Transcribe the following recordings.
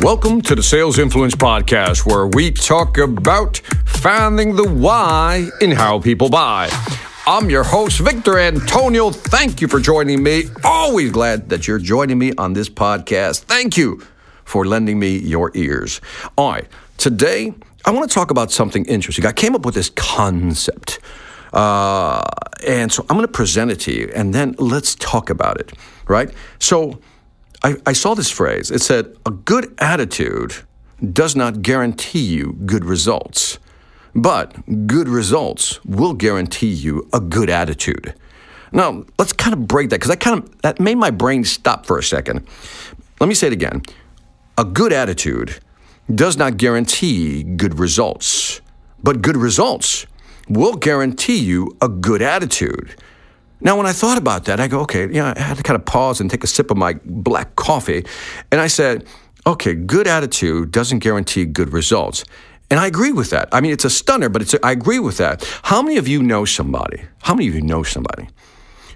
Welcome to the Sales Influence Podcast, where we talk about finding the why in how people buy. I'm your host, Victor Antonio. Thank you for joining me. Always glad that you're joining me on this podcast. Thank you for lending me your ears. All right, today I want to talk about something interesting. I came up with this concept, and so I'm going to present it to you, and then let's talk about it, right? So I saw this phrase. It said, a good attitude does not guarantee you good results, but good results will guarantee you a good attitude. Now, let's kind of break that, because that made my brain stop for a second. Let me say it again. A good attitude does not guarantee good results, but good results will guarantee you a good attitude. Now, when I thought about that, I go, okay, I had to kind of pause and take a sip of my black coffee. And I said, okay, good attitude doesn't guarantee good results. And I agree with that. I mean, it's a stunner, but I agree with that. How many of you know somebody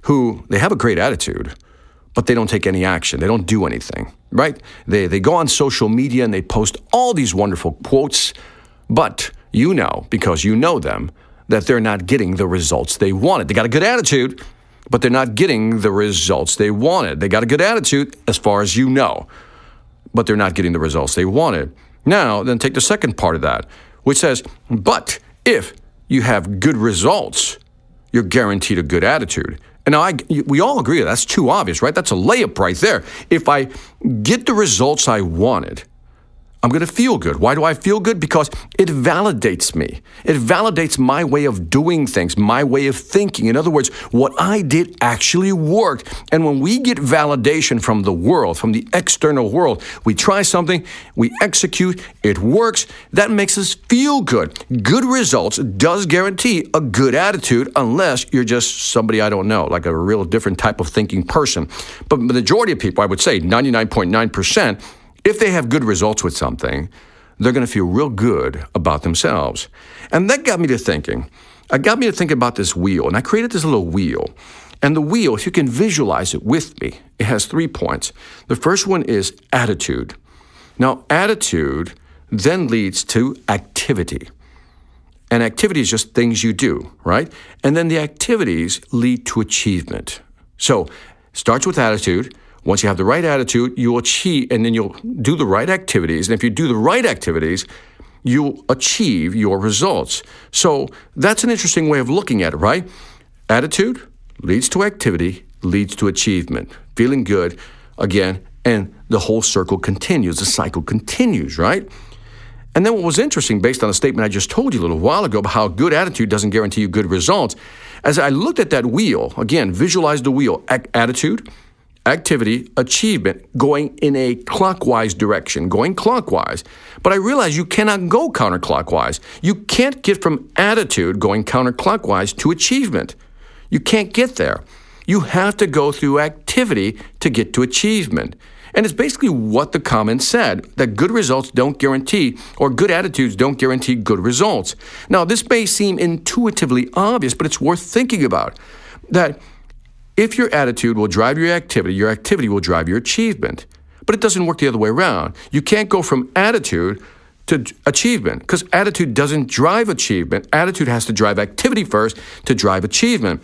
who they have a great attitude, but they don't take any action? They don't do anything, right? They go on social media and they post all these wonderful quotes, but you know, because you know them, that they're not getting the results they wanted. They got a good attitude, but they're not getting the results they wanted. They got a good attitude as far as you know, but they're not getting the results they wanted. Now, then take the second part of that, which says, but if you have good results, you're guaranteed a good attitude. And now we all agree that's too obvious, right? That's a layup right there. If I get the results I wanted, I'm going to feel good. Why do I feel good? Because it validates me. It validates my way of doing things, my way of thinking. In other words, what I did actually worked. And when we get validation from the world, from the external world, we try something, we execute, it works, that makes us feel good. Good results does guarantee a good attitude, unless you're just somebody I don't know, like a real different type of thinking person. But the majority of people, I would say 99.9%, if they have good results with something, they're going to feel real good about themselves. And that got me to thinking. It got me to think about this wheel. And I created this little wheel. And the wheel, if you can visualize it with me, it has 3 points. The first one is attitude. Now, attitude then leads to activity. And activity is just things you do, right? And then the activities lead to achievement. So it starts with attitude. Once you have the right attitude, you'll achieve, and then you'll do the right activities. And if you do the right activities, you'll achieve your results. So that's an interesting way of looking at it, right? Attitude leads to activity, leads to achievement. Feeling good, again, and the whole circle continues. The cycle continues, right? And then what was interesting, based on a statement I just told you a little while ago about how good attitude doesn't guarantee you good results, as I looked at that wheel, again, visualize the wheel, attitude, activity, achievement, going in a clockwise direction, going clockwise. But I realized you cannot go counterclockwise. You can't get from attitude going counterclockwise to achievement. You can't get there. You have to go through activity to get to achievement. And it's basically what the comment said, that good results don't guarantee, or good attitudes don't guarantee good results. Now, this may seem intuitively obvious, but it's worth thinking about. That if your attitude will drive your activity will drive your achievement. But it doesn't work the other way around. You can't go from attitude to achievement, because attitude doesn't drive achievement. Attitude has to drive activity first to drive achievement.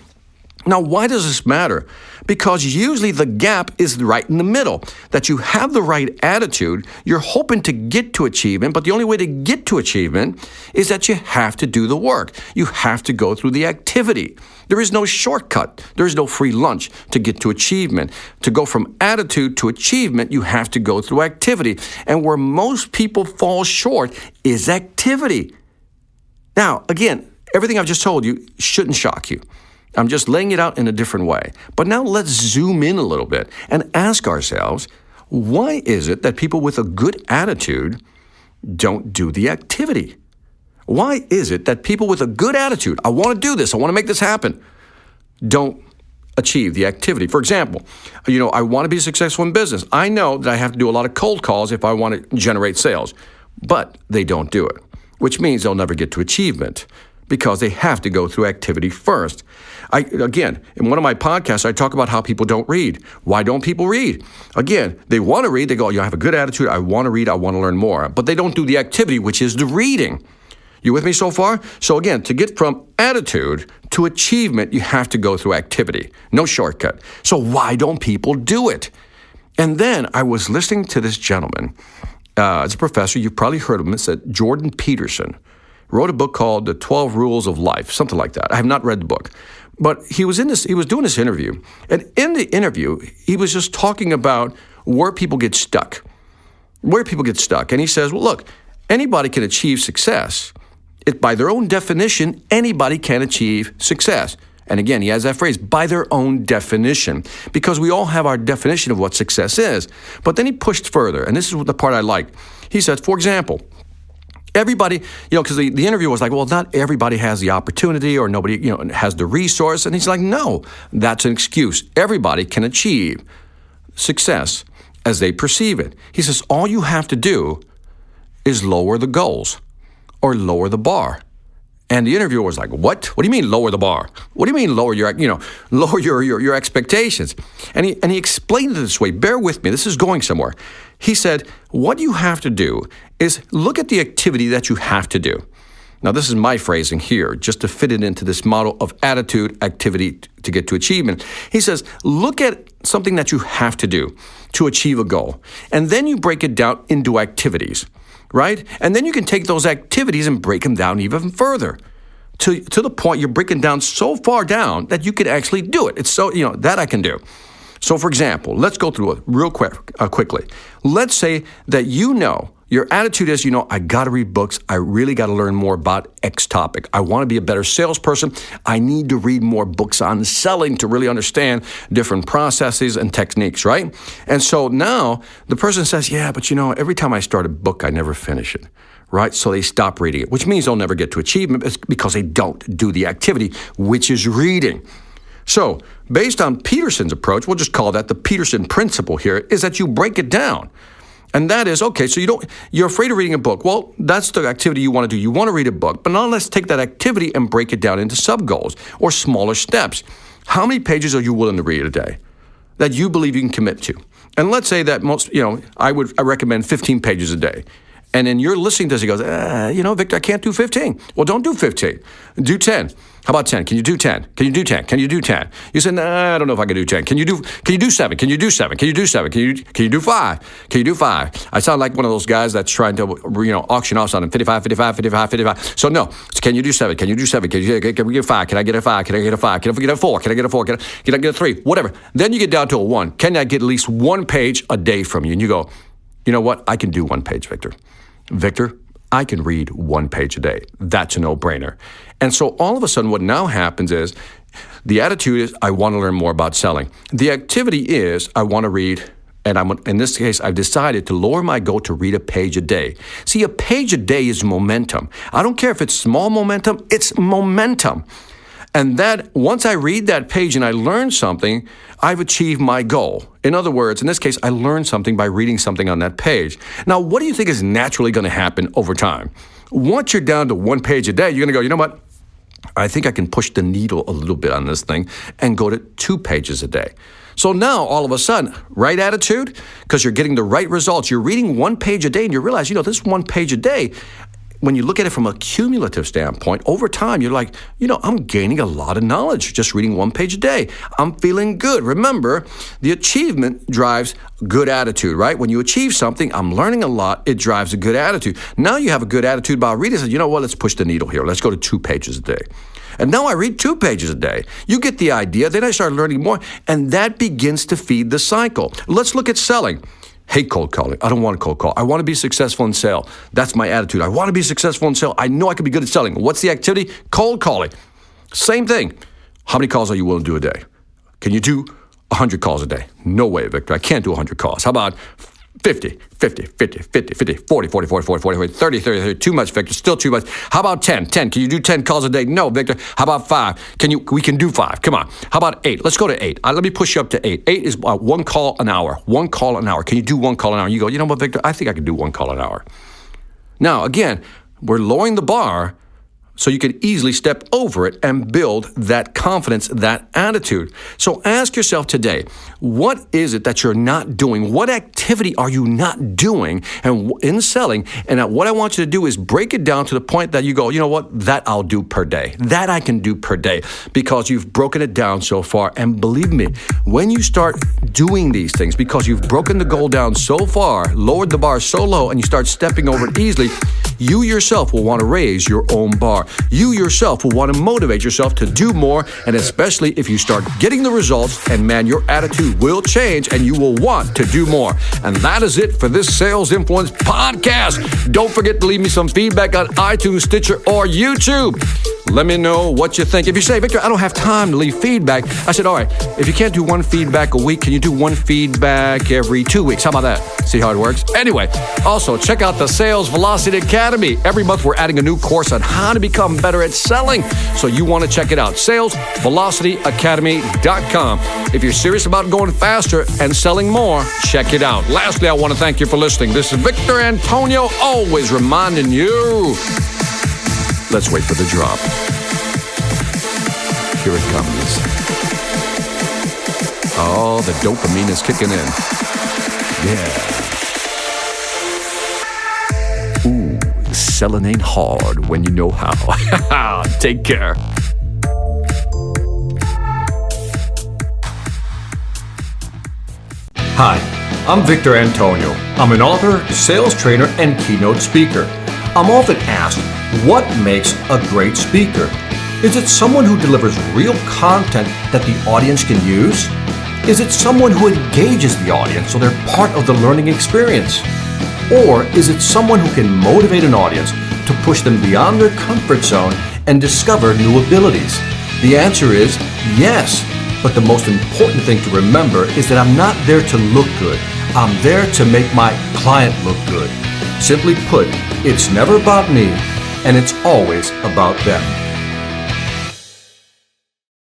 Now, why does this matter? Because usually the gap is right in the middle, that you have the right attitude, you're hoping to get to achievement, but the only way to get to achievement is that you have to do the work. You have to go through the activity. There is no shortcut. There is no free lunch to get to achievement. To go from attitude to achievement, you have to go through activity. And where most people fall short is activity. Now, again, everything I've just told you shouldn't shock you. I'm just laying it out in a different way. But now let's zoom in a little bit and ask ourselves, why is it that people with a good attitude don't do the activity? Why is it that people with a good attitude, I want to do this, I want to make this happen, don't achieve the activity? For example, I want to be successful in business. I know that I have to do a lot of cold calls if I want to generate sales, but they don't do it, which means they'll never get to achievement. because they have to go through activity first. Again, in one of my podcasts, I talk about how people don't read. Why don't people read? Again, they want to read. They go, I have a good attitude. I want to read. I want to learn more. But they don't do the activity, which is the reading. You with me so far? So again, to get from attitude to achievement, you have to go through activity. No shortcut. So why don't people do it? And then I was listening to this gentleman. As a professor, you've probably heard of him. It's Jordan Peterson. Wrote a book called The 12 Rules of Life, something like that. I have not read the book. But he was doing this interview. And in the interview, he was just talking about where people get stuck. And he says, well, look, anybody can achieve success. By their own definition, anybody can achieve success. And again, he has that phrase, by their own definition, because we all have our definition of what success is. But then he pushed further, and this is the part I like. He says, for example, everybody, because the interview was like, well, not everybody has the opportunity or nobody, has the resource. And he's like, no, that's an excuse. Everybody can achieve success as they perceive it. He says, all you have to do is lower the goals or lower the bar. And the interviewer was like, what? What do you mean lower the bar? What do you mean lower your expectations? And he explained it this way. Bear with me. This is going somewhere. He said, what you have to do is look at the activity that you have to do. Now, this is my phrasing here, just to fit it into this model of attitude, activity to get to achievement. He says, look at something that you have to do to achieve a goal. And then you break it down into activities. Right? And then you can take those activities and break them down even further to the point you're breaking down so far down that you can actually do it. It's so, that I can do. So, for example, let's go through it real quickly. Let's say that your attitude is, I got to read books. I really got to learn more about X topic. I want to be a better salesperson. I need to read more books on selling to really understand different processes and techniques, right? And so now the person says, yeah, but every time I start a book, I never finish it, right? So they stop reading it, which means they'll never get to achievement because they don't do the activity, which is reading. So based on Peterson's approach, we'll just call that the Peterson principle here, is that you break it down. And that is, okay, so you're afraid of reading a book. Well, that's the activity you want to do. You want to read a book. But now let's take that activity and break it down into sub-goals or smaller steps. How many pages are you willing to read a day that you believe you can commit to? And let's say that I recommend 15 pages a day. And then you're listening to this, he goes, Victor, I can't do 15. Well, don't do 15. Do 10. How about 10? Can you do 10? Can you do 10? Can you do 10? You say, nah, I don't know if I can do 10. Can you do 7? Can you do 7? Can you do 7? Can you do 5? Can you do 5? I sound like one of those guys that's trying to, auction off something, 55, 55, 55, 55. So no, can you do 7? Can you do 7? Can we get 5? Can I get a 5? Can I get a 5? Can I get a 4? Can I get a 4? Can I get a 3? Whatever. Then you get down to a 1. Can I get at least 1 page a day from you? And you go, you know what? I can do 1 page, Victor. Victor, I can read 1 page a day. That's a no-brainer. And so all of a sudden what now happens is the attitude is I want to learn more about selling. The activity is I want to read, and in this case, I've decided to lower my goal to read a page a day. See, a page a day is momentum. I don't care if it's small momentum, it's momentum. And that once I read that page and I learn something, I've achieved my goal. In other words, in this case, I learned something by reading something on that page. Now, what do you think is naturally going to happen over time? Once you're down to 1 page a day, you're going to go, you know what? I think I can push the needle a little bit on this thing and go to 2 pages a day. So now, all of a sudden, right attitude, because you're getting the right results. You're reading 1 page a day and you realize, this 1 page a day, when you look at it from a cumulative standpoint, over time, you're like, I'm gaining a lot of knowledge just reading 1 page a day. I'm feeling good. Remember, the achievement drives good attitude, right? When you achieve something, I'm learning a lot, it drives a good attitude. Now you have a good attitude about reading. You know what? Let's push the needle here. Let's go to 2 pages a day. And now I read 2 pages a day. You get the idea. Then I start learning more. And that begins to feed the cycle. Let's look at selling. Hate cold calling. I don't want to cold call. I want to be successful in sale. That's my attitude. I want to be successful in sale. I know I can be good at selling. What's the activity? Cold calling. Same thing. How many calls are you willing to do a day? Can you do 100 calls a day? No way, Victor. I can't do 100 calls. How about 50, 40, 30, 30, too much, Victor, still too much. How about 10? Can you do 10 calls a day? No, Victor. How about 5? We can do 5. Come on. How about 8? Let's go to 8. Let me push you up to 8. 8 is 1 call an hour. 1 call an hour. Can you do 1 call an hour? You go, you know what, Victor? I think I can do 1 call an hour. Now, again, we're lowering the bar so you can easily step over it and build that confidence, that attitude. So ask yourself today, what is it that you're not doing? What activity are you not doing and in selling? And what I want you to do is break it down to the point that you go, you know what, that I'll do per day. That I can do per day, because you've broken it down so far. And believe me, when you start doing these things, because you've broken the goal down so far, lowered the bar so low, and you start stepping over it easily, you yourself will want to raise your own bar. You yourself will want to motivate yourself to do more, and especially if you start getting the results, and man, your attitude will change and you will want to do more. And that is it for this Sales Influence podcast. Don't forget to leave me some feedback on iTunes, Stitcher, or YouTube. Let me know what you think. If you say, Victor, I don't have time to leave feedback, I said, all right, if you can't do one feedback a week, can you do one feedback every 2 weeks? How about that? See how it works? Anyway, also check out the Sales Velocity Academy. Every month we're adding a new course on how to become better at selling. So you want to check it out. SalesVelocityAcademy.com. If you're serious about going faster and selling more, check it out. Lastly, I want to thank you for listening. This is Victor Antonio, always reminding you, let's wait for the drop. Here it comes. Oh, the dopamine is kicking in. Yeah. Ooh, selling ain't hard when you know how. Take care. Hi, I'm Victor Antonio. I'm an author, sales trainer, and keynote speaker. I'm often asked, what makes a great speaker? Is it someone who delivers real content that the audience can use? Is it someone who engages the audience so they're part of the learning experience? Or is it someone who can motivate an audience to push them beyond their comfort zone and discover new abilities? The answer is yes. But the most important thing to remember is that I'm not there to look good. I'm there to make my client look good. Simply put, it's never about me, and it's always about them.